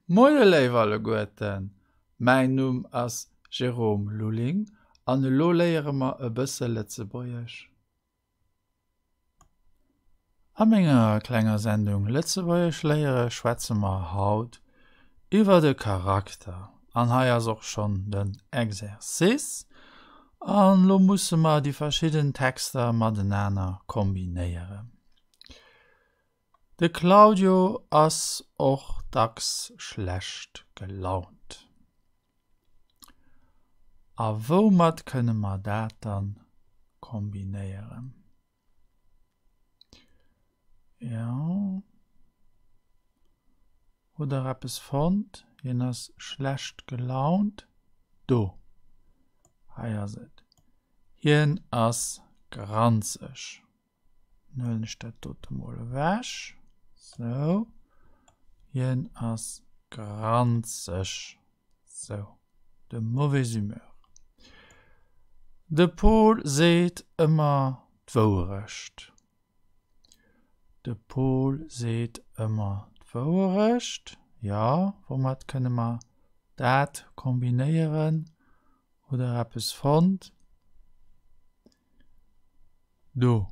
Moje Leiwerle Goeten, mein Numm ass Jerome Luling, an lo léiere ma e bësse Letzebäierch. Am enger klenger Sendung Letzebäierch léiere schwätze ma haut iwwer de Charakter. An haier soch schon den Exerzice, an lo musse ma die verschieden Texter matenner kombinéiere. De Claudio ass och dacks schlecht gelaunt. A wo mat kënne ma dat dann kombinéieren? Ja. Oder appes fand, jen ass schlecht gelaunt? Do. Haier seet. Jen ass granzech. Nöllen statt dort mal wäsch. So. Jen ass granzech. So. De mauvais humeur. De Pol seet immer d'wouerecht. De Pol seet immer d'wouerecht. Ja, womit können wir dat kombinieren? Oder etwas fand? Do.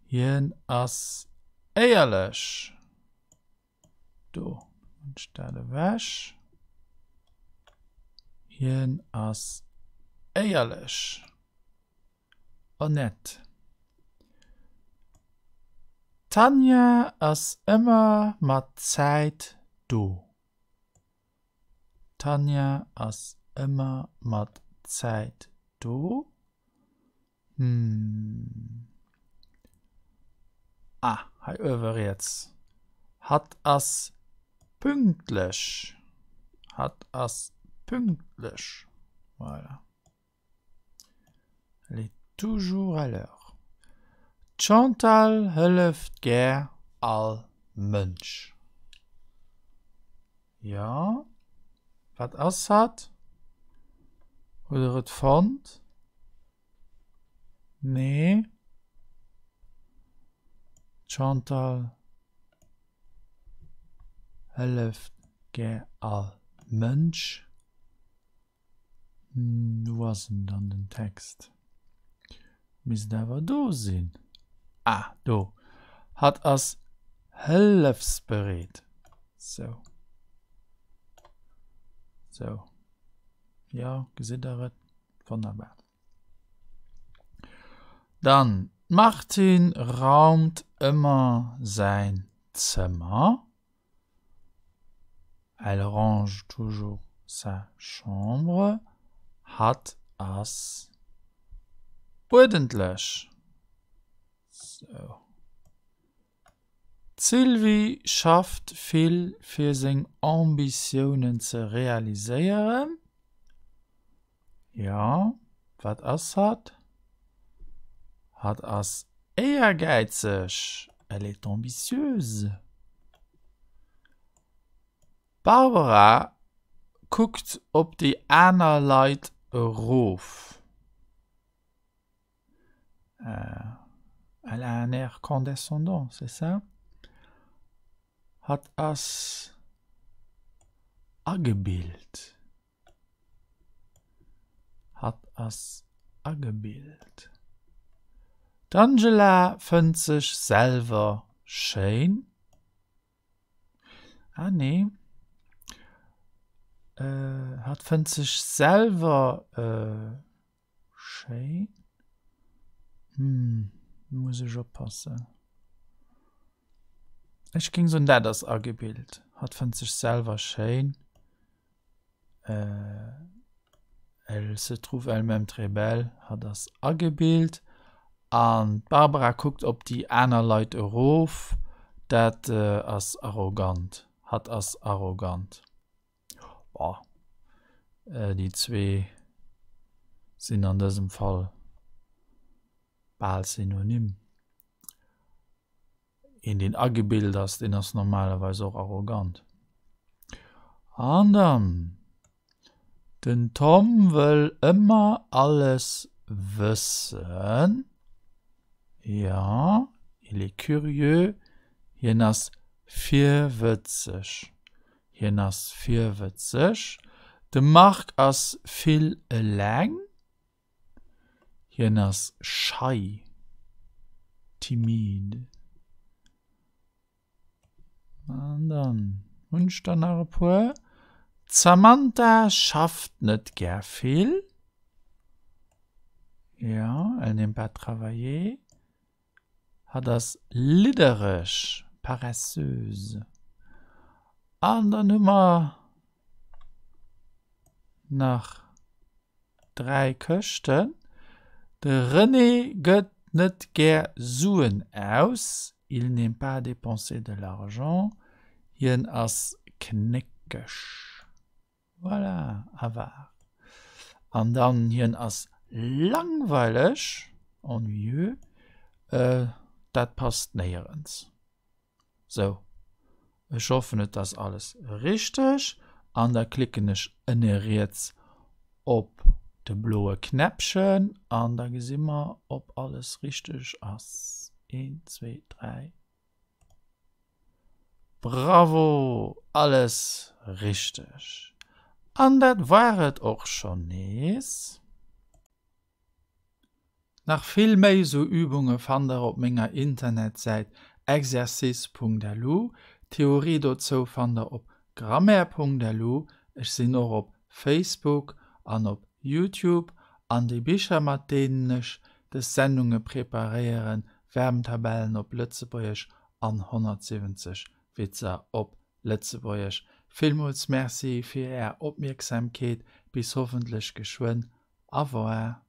Jen ass eierlech. Do. Und stelle wäsch. Jen ass eierlech. Net. Tanja ass immer mat Zeit do. Tanja ass immer mat Zeit do. Hei öwer jetzt. Hat ass pünktlich. Hat ass pünktlich. Voilà. Elle est toujours à l'heure. Chantal helft gär all Mensch. Ja. Wat ass hat? Oder et fand? Nee. Chantal helft gär all Mensch. Was denn dann den Text? Mis dawer do sinn. Do. Hat ass helfsbereet. So. So. Ja, gesitteret. Wunderbar. Dann, Martin räumt immer sein Zimmer. Elle range toujours sa chambre. Hat ass ordentlich. So. Sylvie schafft viel für seine Ambitionen zu realisieren. Ja, was ass hat? Hat ass ehrgeizig. Elle est ambitieuse. Barbara guckt ob die aner Leute rauf. Elle a un air condescendant, c'est ça? Hat ass agebild. Hat ass agebild. D'Angela findet sich selber schön. Nee. Findet sich selber schön. Muss ich oppassen. Ich ging so net das agebild. Hat findet sich selber schön. Elle se trouve elle-même très belle. Hat das agebild. Und Barbara guckt ob die einer Leute rauf. Dat as arrogant. Hat as arrogant. Boah. Die zwei sind an diesem Fall bald synonym. In den Agebilder den das normalerweise auch arrogant. Und dann, den Tom will immer alles wissen. Ja, il est curieux. Jenas vierwitzig. Hien ass vierwitzig. De Mark ass viel lang. Hien ass schei. Timid. Und dann wünsch dann noch ein paar. Samantha schafft nicht gern viel. Ja, elle n'aime pas travailler. Hat das liderisch, paresseuse. Und dann immer nach 3 Köchten. Der René geht nicht gern suen aus. Il n'aime pas dépenser de l'argent. Hien as knickisch. Voilà, avar. Und dann hien as langweilig. Ennuyeux. Dat passt näherens. So. Ich hoffe nicht, dass alles richtig. Und da klicken ich jetzt op de blaue Knäppchen. Und da sehen wir, ob alles richtig ist. 1, 2, 3. Bravo, alles richtig. Und das war es auch schon nicht. Nach viel mehr so Übungen fand ihr auf meiner Internetseite exercice.lu. Theorie dazu fand ihr auf grammaire.lu. Ich bin auch auf Facebook und auf YouTube. An die Bücher, mit denen ich die Sendungen präparieren, Verbentabellen auf Lützeburgisch an 170 Witze auf Lützeburgisch. Vielmals merci für Ihre Aufmerksamkeit. Bis hoffentlich geschwind. Au revoir.